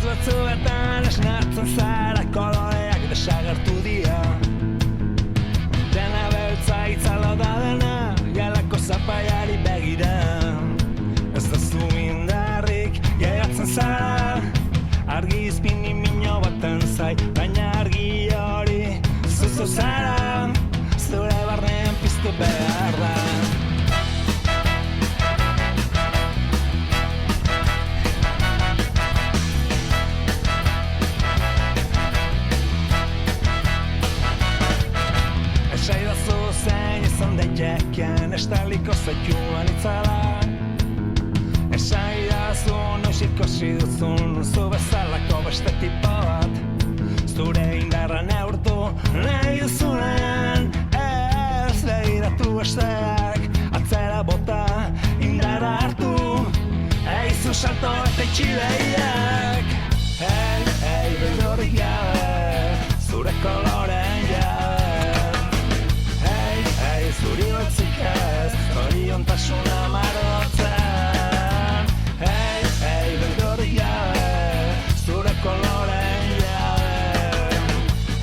Batzuetan esnatzen zara koloreak desagertu dira. Dena beltza itzala da dena, galako zapaiari begira. Ez da zu indarrik jaiatzen zara, argi izpini mino baten zai, baina argi hori zuzu zara, zure barnean piztu behar da. Esaidazu zein izan daiteken estaliko zaituan itzala. Esaidazu noiz ikusi duzun zu bezalako beste tipo bat. Zure indarra neurtu nahi duzunean, ez begiratu besteak, atzera bota indarra hartu, eizu salto eta itxileiak. Hey, beldurrik gabe, zure koloren jabe. Zuri batzik ez, zoriontasuna margotzen. Hey, beldurrik gabe, zure koloren jabe.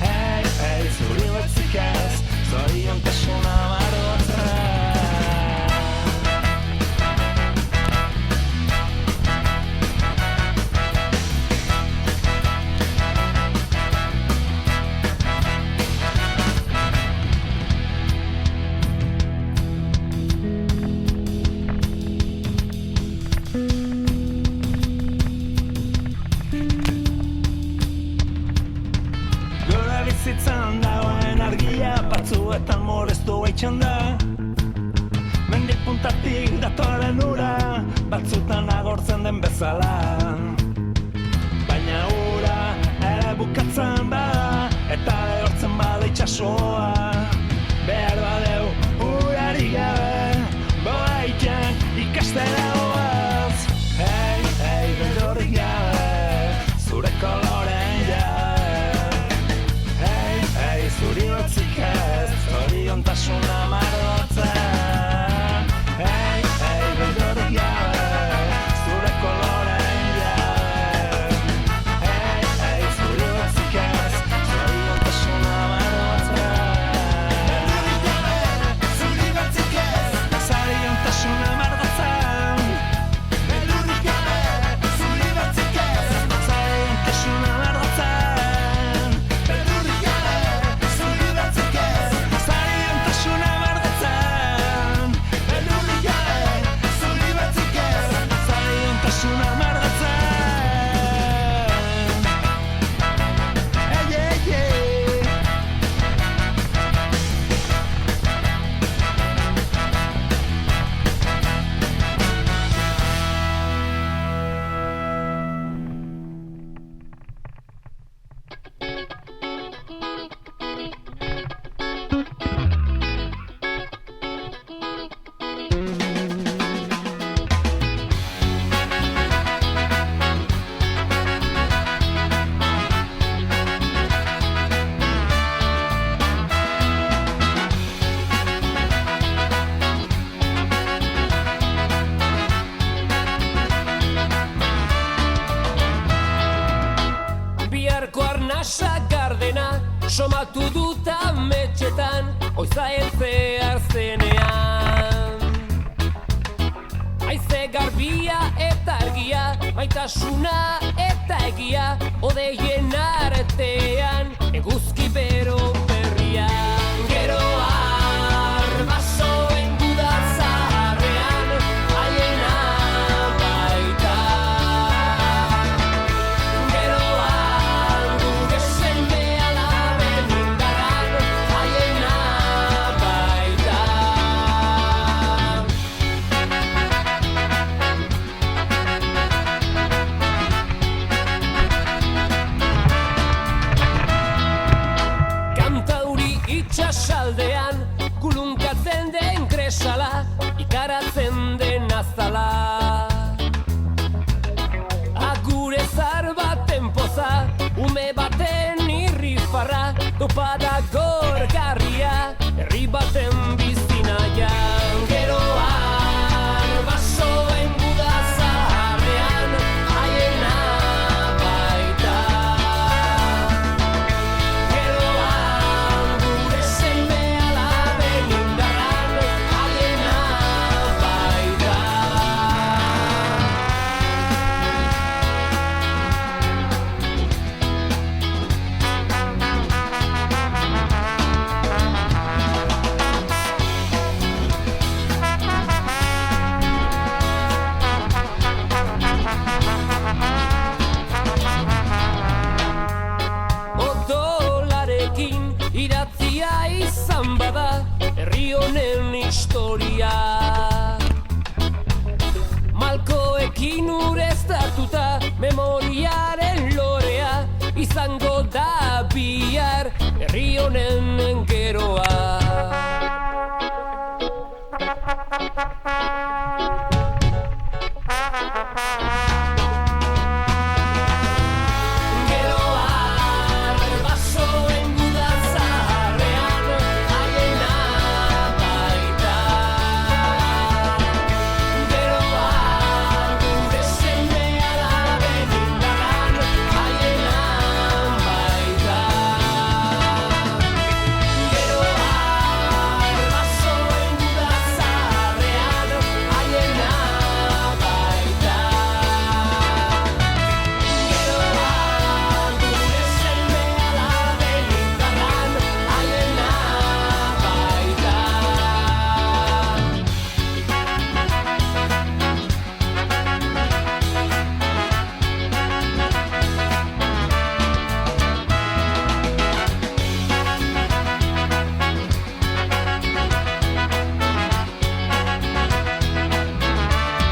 Hey, zuri batzik ez, zoriontasuna margotzen. Bizitzan dagoen argia batzuetan moreztu baitzen da. Mendik puntatik datoren ura, batzutan agortzen den bezala. Baina ura ere bukatzen bada, eta lehortzen bada itxasoa. Behar badeu urari gabe, boaiten ikastera goaz. Hey, beldurrik gabe, zure koloren jabe. Zuri batzik ez, zoriontasuna margotzen. Hey, beldurrik gabe, zure koloren jabe. Hey, zuri batzik ez, zoriontasuna margotzen. Beldurrik gabe, zuri batzik ez, zoriontasuna margotzen. Beldurrik gabe, zuri batzik ez, zoriontasuna margotzen. Somatu dut ametxetan, oizaen zehar zenean. Aize garbia eta argia, maitasuna eta egia, odeien artean, eguzki bero berrian. Gero arbasoen gudat zaharrean, aiena baita. Gero topada gorgarria, herri baten bizinaia. Geroan, basoen guda zaharrean, haiena baita. Geroan, gure seme alaben indarran, haiena baita. Odolarekin idatzia izan bada herri honen historia. Malkoekin ureztatuta memoriaren lorea izango da bihar herri honen gero.